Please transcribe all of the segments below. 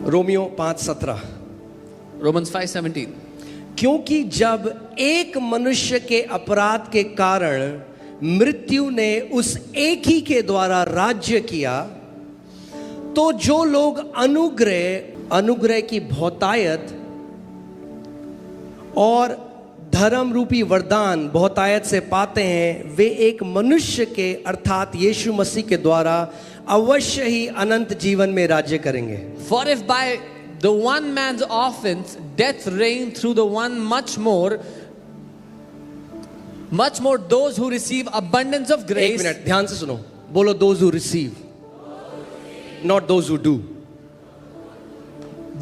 Romeo 5:17, Romans 5:17. क्योंकि जब एक मनुष्य के अपराध के कारण मृत्यु ने उस एक ही के द्वारा राज्य किया, तो जो लोग अनुग्रह की बहुतायत और धर्म रूपी वरदान बहुतायत से पाते हैं, वे एक मनुष्य के अर्थात यीशु मसीह के द्वारा अवश्य ही अनंत जीवन में राज्य करेंगे। For if by the one man's offense death reigned through the one, much more those who receive abundance of एक grace. मिनट ध्यान से सुनो, बोलो those who receive, not those who do.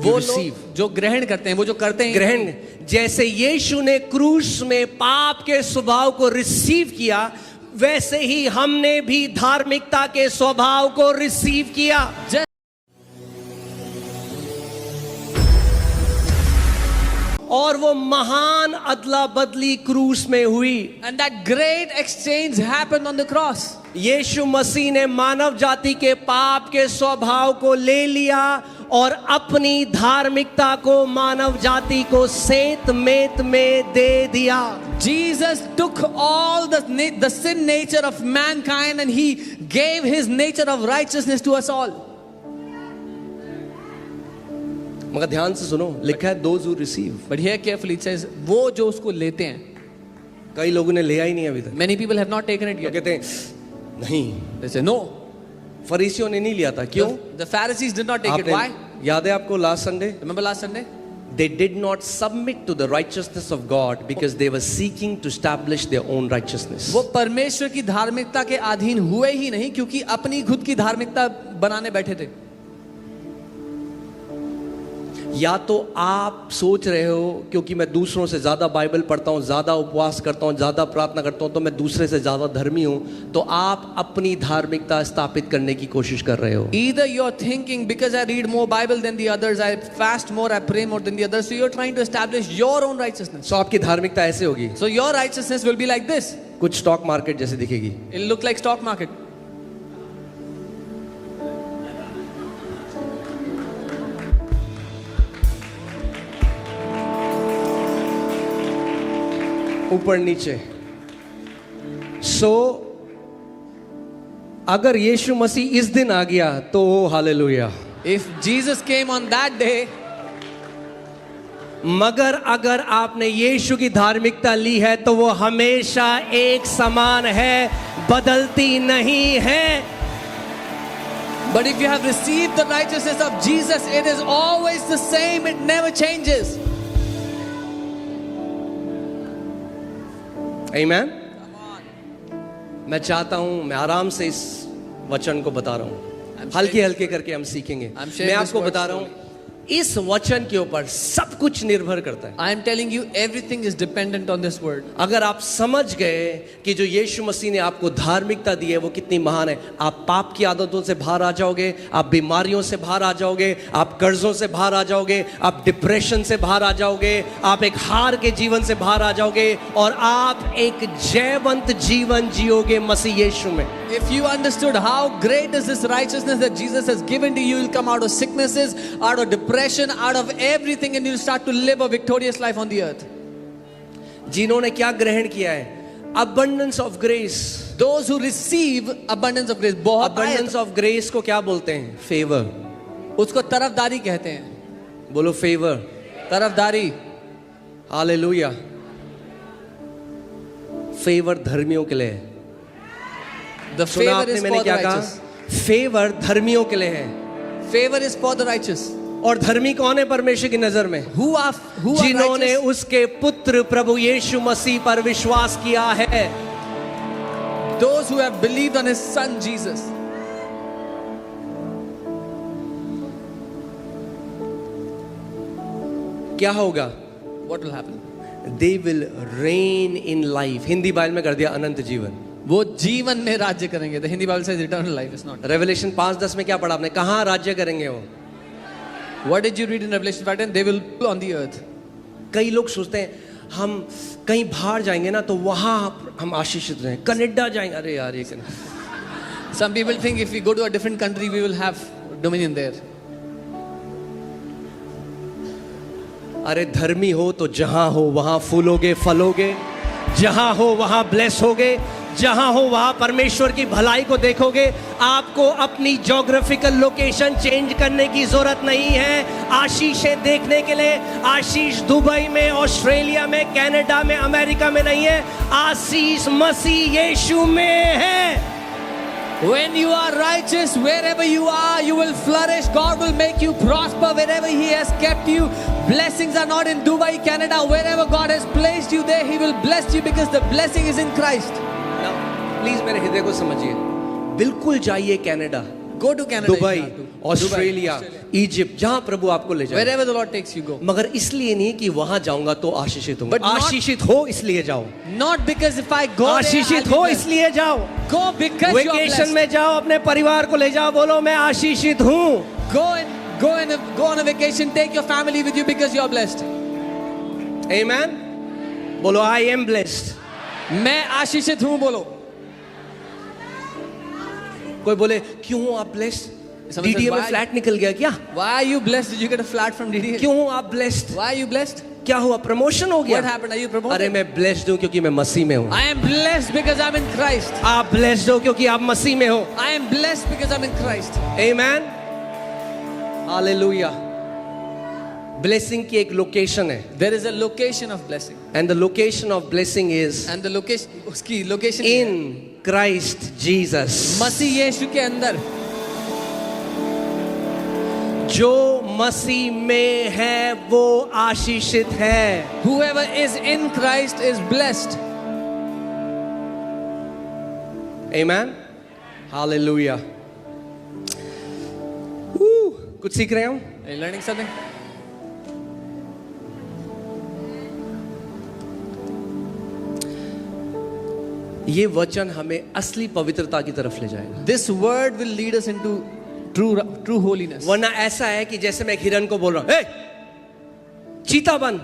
वो receive. लोग जो ग्रहण करते हैं, वो जो करते हैं ग्रहण, जैसे यीशु ने क्रूस में पाप के स्वभाव को रिसीव किया, वैसे ही हमने भी धार्मिकता के स्वभाव को रिसीव किया। और वो महान अदला बदली क्रूस में हुई। And that great exchange happened on the cross. यीशु मसीह ने मानव जाति के पाप के स्वभाव को ले लिया और अपनी धार्मिकता को मानव जाति को सेत मेत में दे दिया। Jesus took all the sin nature of mankind and he gave his nature of righteousness to us all. मगर ध्यान से सुनो, लिखा है those who receive. But here carefully it says वो जो उसको लेते हैं। कई लोगों ने लिया ही नहीं अभी तक। Many people have not taken it तो yet. कहते हैं नहीं, They say no. फरीसियों ने नहीं लिया था। क्यों? The Pharisees did not take it. Why? याद है आपको last Sunday? Remember last Sunday? They did not submit to the righteousness of God because they were seeking to establish their own righteousness. वो परमेश्वर की धार्मिकता के अधीन हुए ही नहीं, क्योंकि अपनी खुद की धार्मिकता बनाने बैठे थे। या तो आप सोच रहे हो क्योंकि मैं दूसरों से ज्यादा बाइबल पढ़ता हूं, ज्यादा उपवास करता हूं, ज्यादा प्रार्थना करता हूं, तो मैं दूसरे से ज्यादा धर्मी हूं, तो आप अपनी धार्मिकता स्थापित करने की कोशिश कर रहे हो। Either you're thinking because I read more Bible than the others, I fast more, I pray more than the others, so you're trying to establish your own righteousness. तो आपकी धार्मिकता ऐसे होगी, So your righteousness will be like this. कुछ stock market जैसे दिखेगी। It'll look like stock market. ऊपर नीचे। अगर यीशु मसीह इस दिन आ गया तो hallelujah. If Jesus came on that day, मगर अगर आपने यीशु की धार्मिकता ली है तो वो हमेशा एक समान है, बदलती नहीं है। but if you have received the righteousness of Jesus, it is always the same, it never changes. आमीन। मैं चाहता हूं, मैं आराम से इस वचन को बता रहा हूं, हल्के हल्के करके हम सीखेंगे। मैं आपको बता रहा हूं, इस वचन के ऊपर सब कुछ निर्भर करता है। I am telling you, everything is dependent on this word. अगर आप समझ गए कि जो यीशु मसीह ने आपको धार्मिकता दी है वो कितनी महान है, आप पाप की आदतों से बाहर आ जाओगे, आप बीमारियों से बाहर आ जाओगे, आप कर्जों से बाहर आ जाओगे, आप डिप्रेशन से बाहर आ जाओगे, आप एक हार के जीवन से बाहर आ जाओगे और आप एक जयवंत जीवन जियोगे मसीह यीशु में। If you understood how great is this righteousness that Jesus has given to you, you'll come out of sicknesses, out of depression, out of everything, and you'll start to live a victorious life on the earth. जिन्होंने क्या ग्रहण किया है? Abundance of grace. Those who receive abundance of grace. Abundance of grace को क्या बोलते हैं? Favor. उसको तरफदारी कहते हैं। बोलो favor. तरफदारी। हालेलुया। Favor धर्मियों के लिए है। The favor is for the righteous. Favour धर्मियों के लिए है। Favor is for the righteous. और धर्मी कौन है परमेश्वर की नजर में? Who are जिन्होंने righteous? उसके पुत्र प्रभु यीशु मसीह पर विश्वास किया है। Those who have believed on his son Jesus. क्या होगा? What will happen? They will reign in life. Hindi Bible में कर दिया अनंत जीवन। वो जीवन में राज्य करेंगे। The Hindi Bible says eternal life is not. Revelation 5:10 में क्या पढ़ा आपने? कहाँ राज्य करेंगे वो? What did you read in Revelation 5:10? They will be on the earth. कई लोग सोचते हैं हम कहीं बाहर जाएंगे ना तो वहां हम आशीषित रहें, कनाडा जाएंगे, अरे यार ये Some people think if we go to a different country we will have dominion there. अरे धर्मी हो तो जहां हो वहां फूलोगे फलोगे, जहां हो वहां ब्लेस होगे, जहां हो वहां परमेश्वर की भलाई को देखोगे। आपको अपनी ज्योग्राफिकल लोकेशन चेंज करने की जरूरत नहीं है आशीषें देखने के लिए। आशीष दुबई में, ऑस्ट्रेलिया में, कनाडा में, अमेरिका में नहीं है, आशीष मसीह यीशु में है। When you are righteous, wherever you are, you will flourish. God will make you prosper wherever He has kept you. Blessings are not in Dubai, Canada. Wherever God has placed you there, He will bless you because the blessing is in Christ. Now, please मेरे हृदय को समझिए, बिल्कुल जाइए Canada, Go to Canada. Dubai, if you have to. Australia, Egypt, जहां प्रभु आपको ले जाए। Wherever the Lord takes you, go. मगर इसलिए नहीं कि वहां जाऊंगा तो आशीषित हूँ। But not- आशीषित हो इसलिए जाओ, Not because if I go there, आशीषित I'll हो be blessed. इसलिए जाओ। Go because you are vacation blessed. में जाओ, अपने परिवार को ले जाओ, बोलो मैं आशीषित हूँ। Go on a vacation. Take your family with you because you are blessed. Amen? बोलो आई एम ब्लेस्ड। मैं आशीषित हूँ बोलो। कोई बोले क्यों हो आप ब्लेस्ड? Someone डीडीए says, में why- फ्लैट निकल गया क्या? Why are you blessed? Did you get a flat from DDA? क्यों हो आप blessed? Why are you blessed? क्या हुआ, प्रमोशन हो गया? What happened? Are you promoted? अरे मैं ब्लेस्ड हूँ क्योंकि मैं मसीह में हूँ। I am blessed because I'm in Christ. आप ब्लेस्ड हो क्योंकि आप मसीह में हो। I am blessed because I'm in Christ. Amen? Hallelujah. Blessing की एक लोकेशन है, There is a location of blessing. and the location of blessing is And the location, उसकी location in Christ Jesus. मसीह यीशु के अंदर। जो मसीह में है वो आशीषित है। Whoever is in Christ is blessed. Amen? Hallelujah. कुछ सीख रहे हो? Are you learning something? ये वचन हमें असली पवित्रता की तरफ ले जाएगा। This word will lead us into true holiness. वरना ऐसा है कि जैसे मैं एक हिरन को बोल रहा हूं, चीता बन।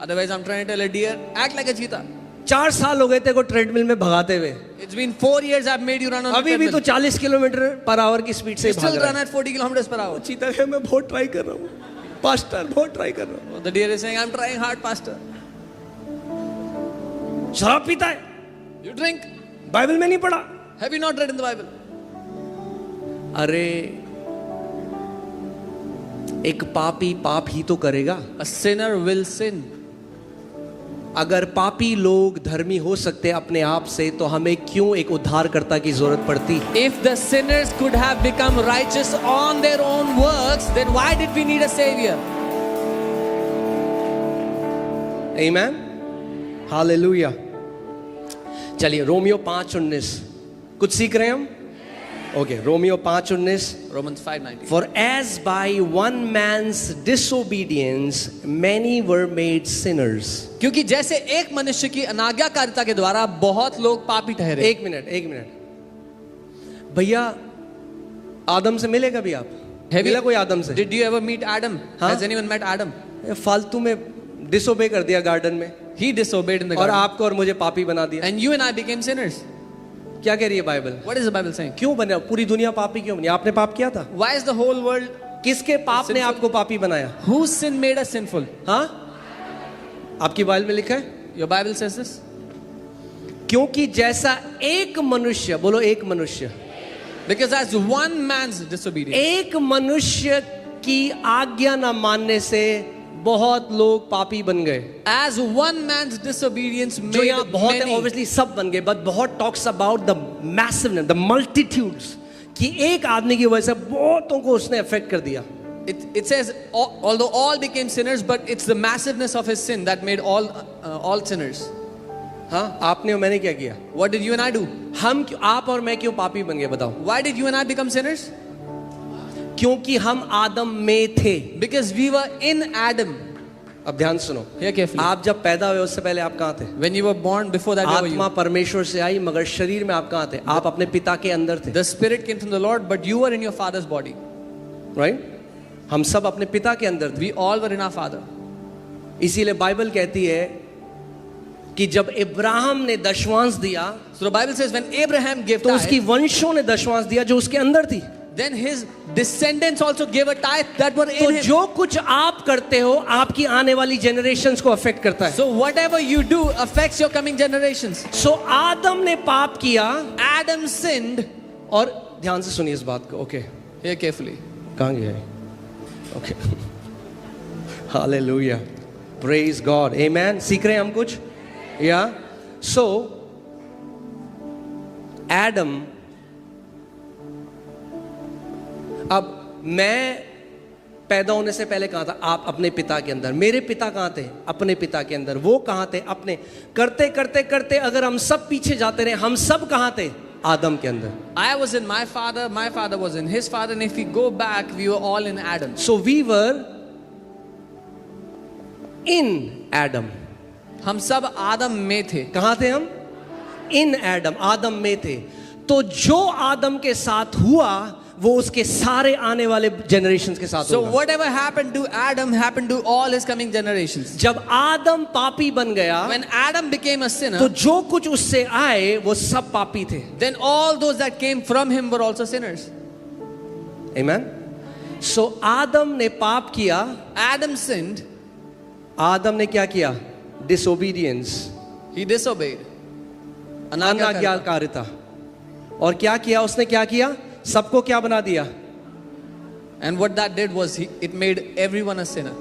Otherwise, I'm trying to tell a deer, act like a cheetah. 4 साल हो गए तेरे को ट्रेडमिल में भगाते हुए, It's been 4 years I've made you run on the अभी भी तो treadmill. 40 किलोमीटर पर आवर की स्पीड से You ही भाग still रहा run है। at 40 kilometers per hour. चीता है मैं बहुत ट्राई कर रहा हूँ पास्टर, बहुत ट्राई कर रहा हूँ। The deer is saying, I'm trying hard, pastor. शराब पीता है, You drink. बाइबल में नहीं पढ़ा। Have you not read in the Bible? अरे एक पापी पाप ही तो करेगा। A sinner will sin. अगर पापी लोग धर्मी हो सकते अपने आप से, तो हमें क्यों एक उद्धारकर्ता की जरूरत पड़ती? If the sinners could have become righteous on their own works, then why did we need a savior? Amen? Hallelujah. चलिए रोमियो 5:19 कुछ सीख रहे हैं हम? Okay, Romeo 5:19 Romans 5:19. For as by one man's disobedience many were made sinners. क्योंकि जैसे एक मनुष्य की अनाज्ञाकारिता के द्वारा बहुत लोग पापी ठहरे। एक मिनट भैया, आदम से मिले कभी आप? मिला कोई आदम से? Did you ever meet Adam? हाँ? Has anyone met Adam? ये फालतू में डिसोबे कर दिया गार्डन में, He disobeyed in the और garden. आपको और मुझे पापी बना दिया। And you and I became sinners. क्या कह रही है Bible? What is the Bible saying? क्यों बना? पूरी दुनिया पापी क्यों बनी? आपने पाप किया था? Why is the whole world, किसके पाप ने Sinful. आपको पापी बनाया? whose sin made us sinful? हाँ, आपकी बाइबल में लिखा है, Your Bible says this. क्योंकि जैसा एक मनुष्य, बोलो एक मनुष्य, Because as one man's disobedience, एक मनुष्य की आज्ञा न मानने से बहुत लोग पापी बन गए। as one man's disobedience जो made यहाँ बहुत है, many. ऑब्वियसली सब बन गए, बट बहुत talks about the massiveness, the multitudes, कि एक आदमी की वजह से बहुतों को उसने अफेक्ट कर दिया। It says, although all became sinners, but it's the massiveness of his sin that made all sinners. हाँ, आपने और मैंने क्या किया? What did you and I do? हम क्यों, आप और मैं क्यों पापी बन गए बताओ? Why did you and I become sinners? क्योंकि हम आदम में थे। Because we were in Adam. अब ध्यान सुनो, Hear carefully. आप जब पैदा हुए उससे पहले आप कहाँ थे? When you were born, before that, where were आत्मा you? परमेश्वर से आई, मगर शरीर में आप कहाँ थे? आप अपने पिता के अंदर थे, The spirit came from the Lord, but you were in your father's body. Right? हम सब अपने पिता के अंदर थे। We all were in our father. इसीलिए बाइबल कहती है कि जब इब्राहिम ने दशवांश दिया, So the Bible says when Abraham gave तो उसकी tithe, वंशों ने दशवांश दिया जो उसके अंदर थी। then his descendants also gave a tithe that were तो in him. जो कुछ आप करते हो आपकी आने वाली जनरेशंस को अफेक्ट करता है. So whatever you do affects your coming generations. सो आदम ने पाप किया. Adam sinned. और ध्यान से सुनिए इस बात को. Okay, Hear carefully. कहाँ गया है? ओके, हालेलुया, प्रेज गॉड, आमेन. सीख रहे हैं हम कुछ? या सो एडम, अब मैं पैदा होने से पहले कहाँ था? आप अपने पिता के अंदर. मेरे पिता कहाँ थे? अपने पिता के अंदर. वो कहाँ थे? अपने. करते करते करते अगर हम सब पीछे जाते रहे, हम सब कहाँ थे? आदम के अंदर. I was in my father was in his father, and if we go back, we were all in Adam. So we were in Adam. हम सब आदम में थे. कहाँ थे हम? इन एडम, आदम में थे. तो जो आदम के साथ हुआ वो उसके सारे आने वाले जनरेशंस के साथ So होगा. whatever happened to Adam happened to all his coming generations. जब आदम पापी बन गया, When Adam became a sinner, तो जो कुछ उससे आए वो सब पापी थे. then all those that came from him were also sinners. Amen. So आदम ने पाप किया. Adam sinned. आदम ने क्या किया? Disobedience, He disobeyed. अनाज्ञाकारिता. और क्या किया उसने? क्या किया? सबको क्या बना दिया? And what that did was it made everyone a sinner.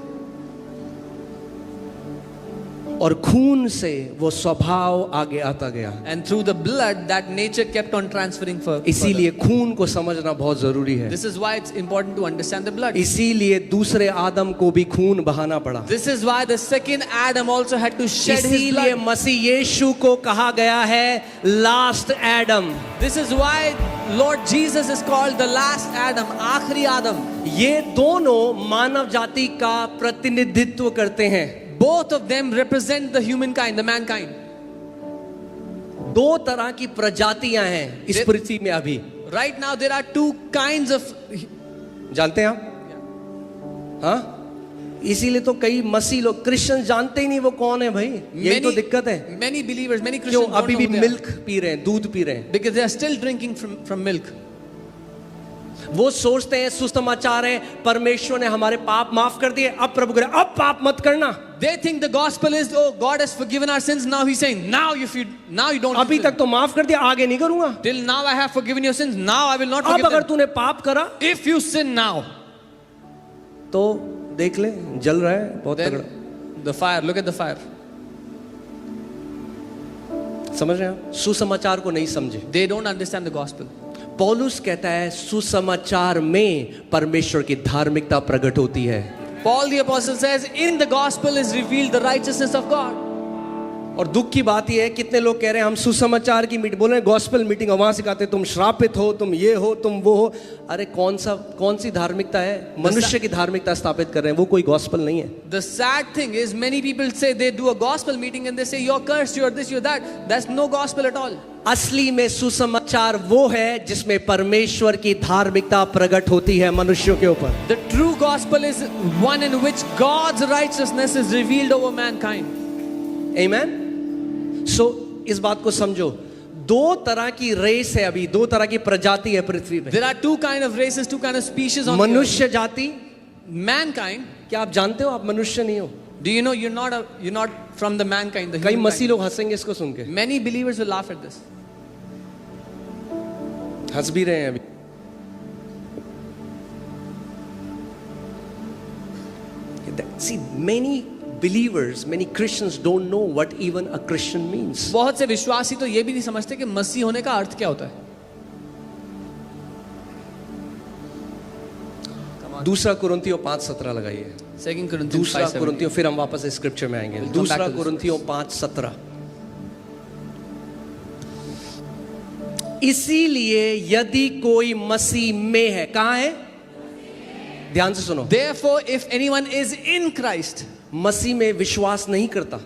और खून से वो स्वभाव आगे आता गया. And through the blood, that nature kept on transferring further. इसीलिए खून को समझना बहुत जरूरी है. This is why it's important to understand the blood. इसीलिए दूसरे आदम को भी खून बहाना पड़ा. This is why the second Adam also had to shed his इसीलिए blood. मसीह यीशु को कहा गया है last Adam. This is why Lord Jesus is called the last Adam, आखिरी आदम. ये दोनों मानव जाति का प्रतिनिधित्व करते हैं. Both of them represent the humankind, the mankind. दो तरह की प्रजातियां हैं इस पृथ्वी में अभी. Right now there are two kinds of. जानते हैं आप? हाँ, इसीलिए तो कई मसीह लोग, क्रिश्चियन जानते ही नहीं वो कौन है भाई. यही तो दिक्कत है. Many believers, many क्यों Christians don't अभी know भी who they are. Milk P रहे हैं, दूध पी रहे हैं. Because they are still drinking from milk. वो सोचते हैं सुसमाचार है, परमेश्वर ने हमारे पाप माफ कर दिए, अब प्रभु करे अब पाप मत करना. They think the gospel is, oh, God has forgiven our sins. Now He's saying, now you don't. अभी तक तो माफ कर दिया, आगे नहीं करूंगा. Till now I have forgiven your sins. Now I will not अब forgive अगर them. तूने पाप करा If you sin now, तो देख ले जल रहा है बहुत तगड़ा. then the fire. Look at the fire. समझ रहे हैं आप? सुसमाचार को नहीं समझे. They don't understand the gospel. पौलुस कहता है सुसमाचार में परमेश्वर की धार्मिकता प्रकट होती है. Paul the apostle says, in the gospel is revealed the righteousness of God. और दुख की बात यह है कितने लोग कह रहे हैं हम सुसमाचार की मीटिंग, बोल रहे हैं गॉस्पेल मीटिंग, वहां सिखाते तुम श्रापित हो, तुम ये हो, तुम वो हो. अरे कौन सी धार्मिकता है? मनुष्य की धार्मिकता स्थापित कर रहे हैं, वो कोई गॉस्पेल नहीं है. The sad thing is many people say they do a gospel meeting and they say you're cursed, you're this, you're that. That's no gospel at all. असली में सुसमाचार वो है जिसमें परमेश्वर की धार्मिकता प्रकट होती है मनुष्यों के ऊपर. The true gospel is one in which God's righteousness is revealed over mankind. Amen. So इस बात को समझो. दो तरह की रेस है अभी, दो तरह की प्रजाति है पृथ्वी पे. There are two kind of races, two kind of species on the earth. मनुष्य जाति. Mankind. क्या आप जानते हो आप मनुष्य नहीं हो? Do you know you're not from the mankind, the कई humankind. मसीह लोग हंसेंगे इसको सुन के. Many believers will laugh at this. हंस भी रहे हैं अभी. See, many believers, many Christians don't know what even a Christian means. बहुत से विश्वासी तो ये भी नहीं समझते कि मसीह होने का अर्थ क्या होता है. दूसरा कुरिन्थियों 5:17 लगाइए. 2 Corinthians दूसरा 5:17. कुरिन्थियों, फिर हम वापस स्क्रिप्चर में आएंगे. We'll come back दूसरा to this कुरिन्थियों 5:17. इसीलिए यदि कोई मसीह में है, कहाँ है? ध्यान से सुनो. Therefore, if anyone is in Christ, मसीह में विश्वास नहीं करता,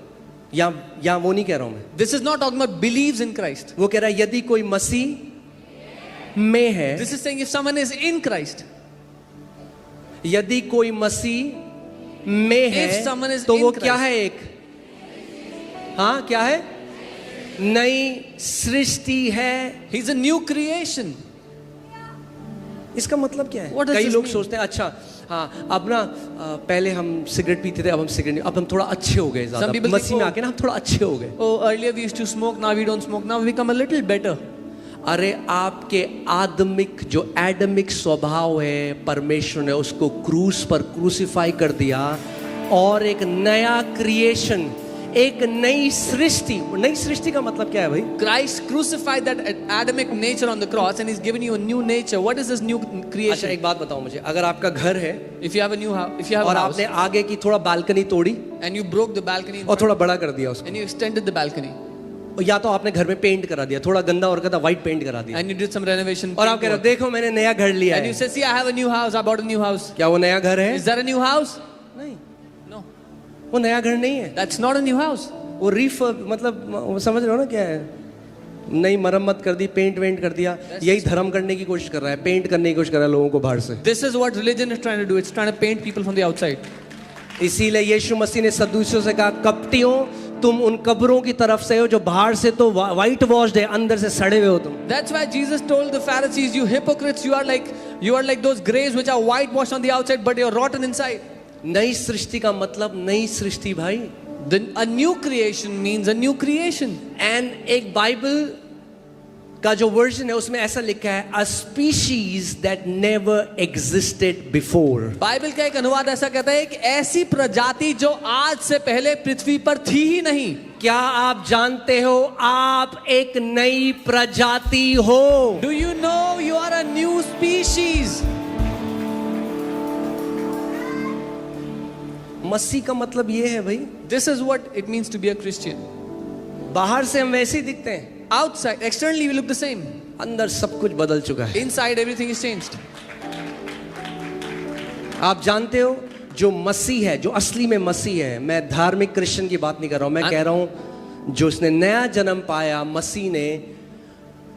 या वो नहीं कह रहा हूं मैं. this is not talking about believes in Christ. वो कह रहा है यदि कोई मसीह में है, This is saying if someone is in Christ, यदि कोई मसीह में है, If someone is तो in वो Christ. क्या है? एक, हाँ क्या है? नई सृष्टि है. he's a new creation. इसका मतलब क्या है? What does कई this लोग mean? सोचते हैं अच्छा हाँ अब ना पहले हम सिगरेट पीते थे, अब हम सिगरेट नहीं, अब हम थोड़ा अच्छे हो गए, Some ज्यादा people मसीह में think, आके ना हम थोड़ा अच्छे हो गए। Oh, earlier we used to smoke, now we don't smoke, now we become a little better. अरे आपके आदमिक जो एडमिक स्वभाव है, परमेश्वर ने उसको क्रूस पर क्रूसिफाई कर दिया और एक नया क्रिएशन, एक नई सृष्टि। नई सृष्टि का मतलब क्या है भाई? Christ crucified that Adamic nature on the cross and He's given you a new nature. What is this new अच्छा creation? एक बात बताओ मुझे, अगर आपका घर है If you have a new house, if you have और a house आपने आगे की थोड़ा बालकनी तोड़ी and you broke the balcony in और front, थोड़ा बड़ा कर दिया उसको, and you extended the balcony या तो आपने घर में पेंट करा दिया, थोड़ा गंदा और कहता व्हाइट पेंट करा दिया, and you did some renovation, और आप कह रहे हो देखो मैंने नया घर लिया and you है, say, see, I have a new house, I bought a new house. क्या वो नया घर है? Is that a new house? नहीं, No, वो नया घर नहीं है, that's not a new house. वो रिफ मतलब वो समझ रहे हो ना क्या है? नई मरम्मत कर दी, पेंट वेंट कर दिया। यही धर्म करने की कोशिश कर रहा है, पेंट करने की कोशिश कर रहा है लोगों को बाहर से। This is what religion is trying to do. It's trying to paint people from the outside. इसीलिए यीशु मसीह ने सदूसियों से कहा, कपटियों तुम उन कब्रों की तरफ से हो जो बाहर से तो व्हाइट वॉश्ड है, अंदर से सड़े हुए हो तुम। That's why Jesus told the Pharisees, you hypocrites, you are like those graves which are whitewashed on the outside, but you're rotten inside. नई सृष्टि का मतलब नई सृष्टि भाई। A new creation means a new creation. And एक Bible का जो version है उसमें ऐसा लिखा है, a species that never existed before. Bible का एक अनुवाद ऐसा कहता है, एक ऐसी प्रजाति जो आज से पहले पृथ्वी पर थी ही नहीं। क्या आप जानते हो आप एक नई प्रजाति हो? Do you know you are a new species? मसीह का मतलब ये है भाई, This is what it means to be a Christian. बाहर से हम वैसे ही दिखते हैं, Outside, externally we look the same. अंदर सब कुछ बदल चुका है। Inside everything is changed. आप जानते हो जो मसीह है, जो असली में मसीह है, मैं धार्मिक क्रिश्चियन की बात नहीं कर रहा हूं, मैं कह रहा हूं जो उसने नया जन्म पाया, मसीह ने,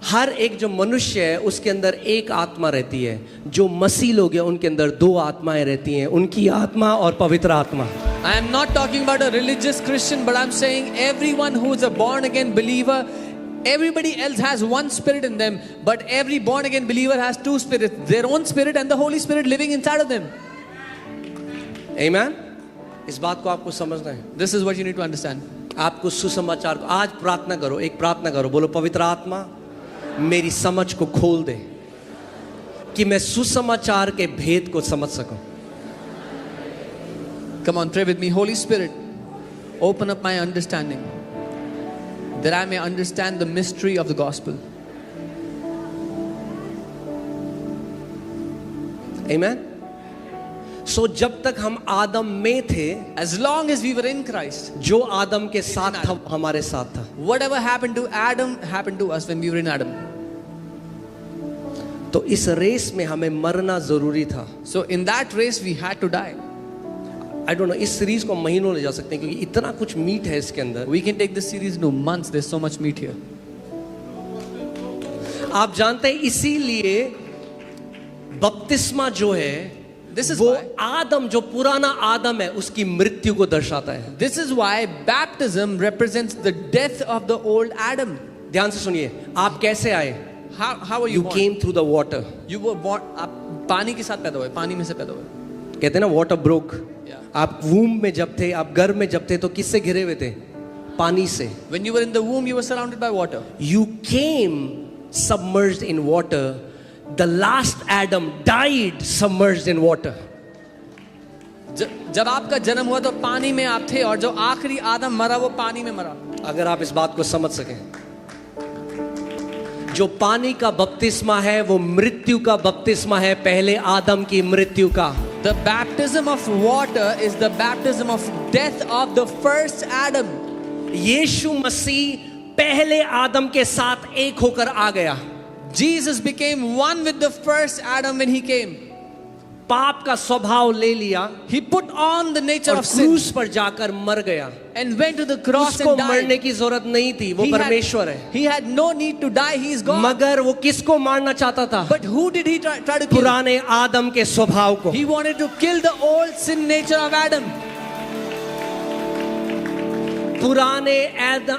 हर एक जो मनुष्य है उसके अंदर एक आत्मा रहती है। जो मसीह लोग हैं उनके अंदर दो आत्माएं रहती हैं, उनकी आत्मा और पवित्र आत्मा। I am not talking about a religious Christian, but I'm saying everyone who is a born again believer, everybody else has one spirit in them, but every born again believer has two spirits, their own spirit and the Holy Spirit living inside of them. Amen? इस बात को आपको समझना है। This is what you need to understand. आपको सुसमाचार को आज प्रार्थना करो, एक प्रार्थना करो, बोलो पवित्र आत्मा मेरी समझ को खोल दे कि मैं सुसमाचार के भेद को समझ सकूं। Come on, pray with me. Holy Spirit, open up my understanding that I may understand the mystery of the gospel. Amen? So जब तक हम आदम में थे, As long as we were in Christ, जो आदम के साथ था हमारे साथ था। whatever happened to Adam happened to us when we were in Adam. तो इस रेस में हमें मरना जरूरी था। So in that race we had to die. I don't know, इस सीरीज को महीनों ले जा सकते हैं क्योंकि इतना कुछ मीट है इसके अंदर। We can take this series into months. There's so much meat here. आप जानते हैं इसीलिए बपतिस्मा जो है This is वो why. आदम, जो पुराना आदम है, उसकी मृत्यु को दर्शाता है। This is why baptism represents the death of the old Adam. ध्यान से सुनिए, आप कैसे आए? How were you you born? Came through the water. You were born. आप पानी के साथ पैदा हुए, पानी में से पैदा हुए. कहते हैं ना वाटर ब्रोक। Yeah. आप वूम में जब थे, आप गर्भ में जब थे, तो किससे घिरे हुए थे? पानी से। When you were in the womb, you were surrounded by water. You came submerged in water. The last Adam died submerged in water. जब आपका जन्म हुआ तो पानी में आप थे और जो आखिरी आदम मरा वो पानी में मरा. अगर आप इस बात को समझ सकें, जो पानी का बपतिस्मा है वो मृत्यु का बपतिस्मा है, पहले आदम की मृत्यु का। The baptism of water is the baptism of death of the first Adam. यीशु मसीह पहले आदम के साथ एक होकर आ गया। Jesus became one with the first Adam when he came. पाप का स्वभाव ले लिया He put on the nature और of sin क्रूस पर जाकर मर गया। and went to the cross उसको and मरने died. की जरूरत नहीं थी, वो परमेश्वर है। He had no need to die. He is God. मगर वो किसको मारना चाहता था? But who did he try to kill? पुराने आदम के स्वभाव को। He wanted to kill the old sin nature of Adam. पुराने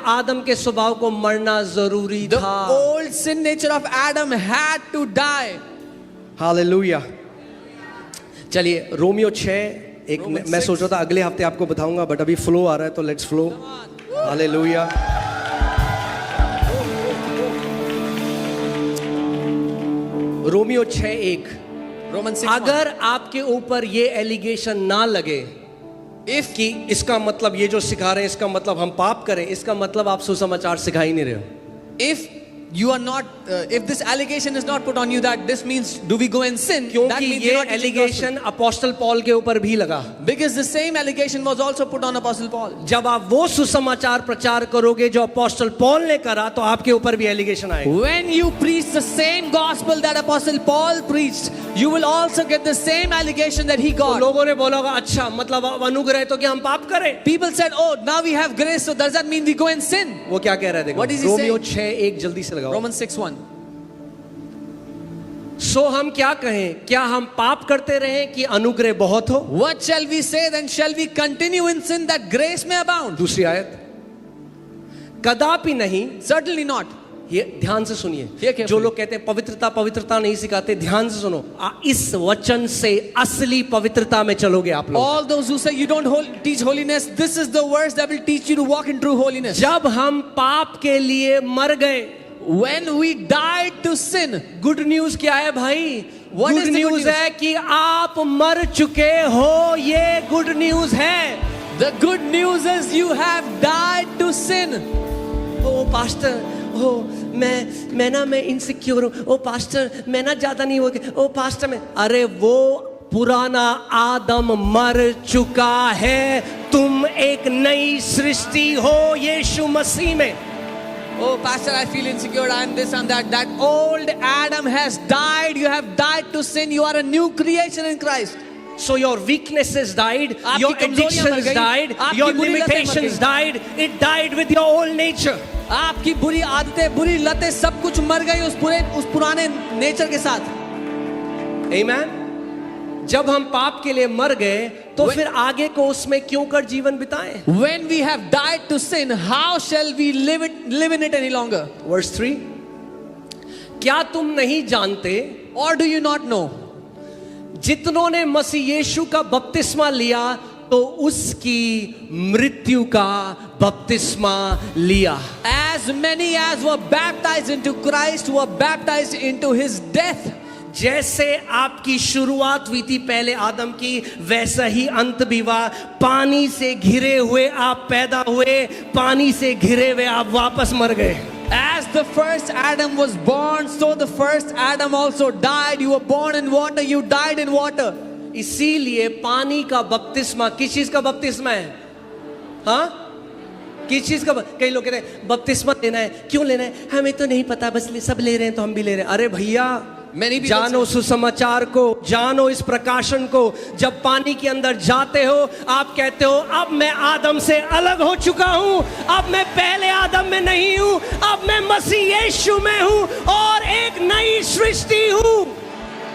आदम के स्वभाव को मरना जरूरी The था। old sin nature of Adam had to die. Hallelujah. चलिए रोमियो 6 एक Romans मैं 6. सोच रहा था अगले हफ्ते आपको बताऊंगा, बट अभी फ्लो आ रहा है तो let's flow. Hallelujah. Romeo 6:1, Romans 6. अगर आपके ऊपर ये एलिगेशन ना लगे इफ कि इसका मतलब ये जो सिखा रहे हैं इसका मतलब हम पाप करें, इसका मतलब आप सुसमाचार सिखा ही नहीं रहे हो। If you are not, if this allegation is not put on you that this means do we go and sin, that क्योंकि means ये you're not teaching gospel. Allegation apostle Paul के ऊपर भी लगा। Because the same allegation was also put on Apostle Paul. जब आप वो सुसमाचार प्रचार करोगे जो अपोस्टल पॉल ने करा तो आपके ऊपर भी एलिगेशन आएगा। When you preach the same gospel that Apostle Paul preached, you will also get the same allegation that he तो got. लोगों ने बोला होगा अच्छा मतलब अब अनुग्रह है तो क्या हम पाप करें? People said, oh, now we have grace, so does that mean we go and sin? वो क्या कह रहे थे? What is he रोमियो 6:1 जल्दी से लगाओ। Romans 6:1. सो हम क्या कहें, क्या हम पाप करते रहें कि अनुग्रह बहुत हो? What shall we say then? Shall we continue in sin that grace may abound? दूसरी आयत, कदापि नहीं। Certainly not. ये ध्यान से सुनिए। carefully. जो लोग कहते हैं पवित्रता पवित्रता नहीं सिखाते, ध्यान से सुनो। इस वचन से असली पवित्रता में चलोगे आप लोग। All those who say you don't teach holiness, this is the verse that will teach you to walk in true holiness. जब हम पाप के लिए मर गए, When we died to sin, good news क्या है भाई? What good is the good news news? है कि आप मर चुके हो, ये गुड न्यूज है। the good news is you have died to sin. Oh pastor, oh मैं इनसिक्योर हूँ। ओ पास्टर मैं ना ज्यादा नहीं हो गया। ओ पास्टर मैं, अरे वो पुराना आदम मर चुका है, तुम एक नई सृष्टि हो यीशु मसीह में। Oh, pastor, I feel insecure. I am this and that. That old Adam has died. You have died to sin. You are a new creation in Christ. So your weaknesses died, आपकी your कमजोरियां मर addictions गई, died, आपकी your बुरी लतें मर limitations गई। died. It died with your old nature. आपकी बुरी आदतें, बुरी लतें, सब कुछ मर गई उस पुराने नेचर के साथ। Amen. जब हम पाप के लिए मर गए तो फिर आगे को उसमें क्यों कर जीवन बिताएं? When we have died to sin, how shall we live in it any longer? Verse 3, क्या तुम नहीं जानते, Or do you not know? जितनों ने मसीह यीशु का बपतिस्मा लिया तो उसकी मृत्यु का बपतिस्मा लिया। As many as were baptized into Christ were baptized into his death. जैसे आपकी शुरुआत हुई थी पहले आदम की, वैसा ही अंत भी हुआ। पानी से घिरे हुए आप पैदा हुए, पानी से घिरे हुए आप वापस मर गए। As the first Adam was born, so the first Adam also died. You were born in water, you died in water. इसीलिए पानी का बपतिस्मा किस चीज का बपतिस्मा है? हाँ, किस चीज का? कई लोग कहते हैं बपतिस्मा लेना है, क्यों लेना है? हमें तो नहीं पता, बस सब ले रहे हैं तो हम भी ले रहे हैं। अरे भैया, Many people जानो सुसमाचार को, जानो इस प्रकाशन को। जब पानी के अंदर जाते हो आप कहते हो अब मैं आदम से अलग हो चुका हूं, अब मैं पहले आदम में नहीं हूं, अब मैं मसीह यीशु में हूं और एक नई सृष्टि हूं।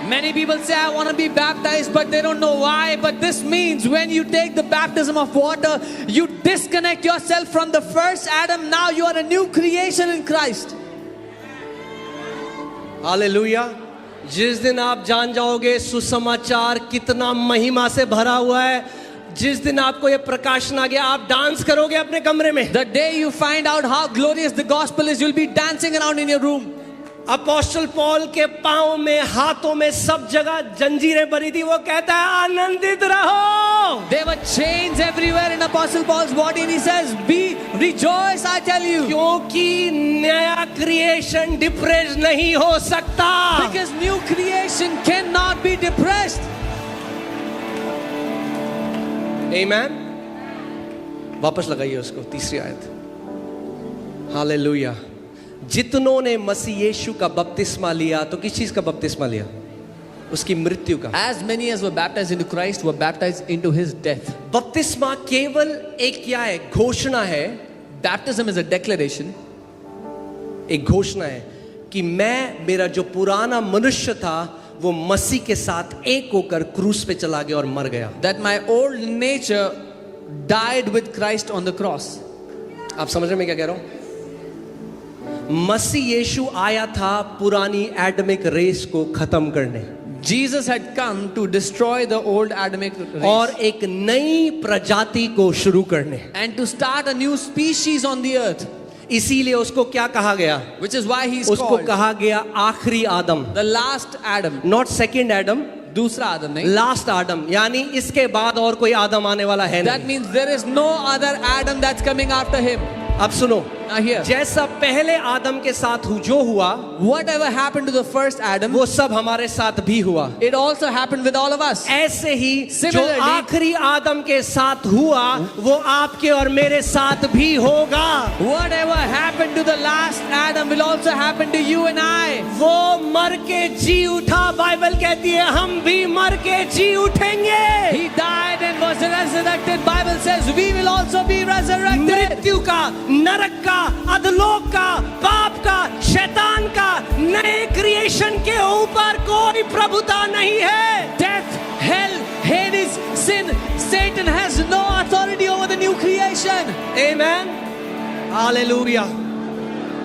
Many people say, I want to be baptized, but they don't know why. But this means when you take the baptism of water, you disconnect yourself from the first Adam. Now you are a new creation in Christ. Hallelujah. जिस दिन आप जान जाओगे सुसमाचार कितना महिमा से भरा हुआ है, जिस दिन आपको ये प्रकाशन आ गया, आप डांस करोगे अपने कमरे में। The day you find out how glorious the gospel is, you'll be dancing around in your room. Apostle Paul के पांव में, हाथों में, सब जगह जंजीरें भरी थी। वो कहता है आनंदित रहो। There were chains everywhere in Apostle Paul's body, and he says, rejoice, I tell you. क्योंकि नया क्रिएशन डिप्रेस नहीं हो सकता। Because new creation cannot be depressed. आमेन। वापस लगाइए उसको, तीसरी आयत। हालेलुया। जितनों ने मसीह यीशु का बपतिस्मा लिया, तो किस चीज का बपतिस्मा लिया? उसकी मृत्यु का। As many as were baptized into Christ were baptized into his death. बपतिस्मा केवल एक क्या है? घोषणा है। Baptism is a declaration. एक घोषणा है कि मैं, मेरा जो पुराना मनुष्य था वो मसीह के साथ एक होकर क्रूस पे चला गया और मर गया। That my old nature died with Christ on the cross. आप समझ रहे हैं मैं क्या कह रहा हूं? मसीह यीशु आया था पुरानी एडमिक रेस को खत्म करने। Jesus had come to destroy the old Adamic race और एक नई प्रजाति को शुरू करने। and to start a new species on the earth, इसीलिए उसको क्या कहा गया? which is why he's उसको called कहा गया आखिरी आदम, the last Adam. Not second Adam, दूसरा आदम नहीं. लास्ट आदम, यानी इसके बाद और कोई आदम आने वाला है That नहीं। means there is no other Adam that's coming after him. अब सुनो, Now here, जैसा पहले आदम के साथ जो हुआ whatever happened to the first Adam, वो सब हमारे साथ भी हुआ। it also happened with all of us. ऐसे ही जो Similarly, आखिरी आदम के साथ हुआ वो आपके और मेरे साथ भी होगा। Whatever happened to the last Adam will also happen to you and I. वो मर के जी उठा, बाइबल कहती है हम भी मर के जी उठेंगे। He died and was resurrected. Bible says we will also be resurrected. मृत्यु का, नरक का, अधलोक का, पाप का, शैतान का, नए क्रिएशन के ऊपर कोई प्रभुता नहीं है। Death, hell, Hades, sin, Satan has no authority over the new creation. Amen, hallelujah.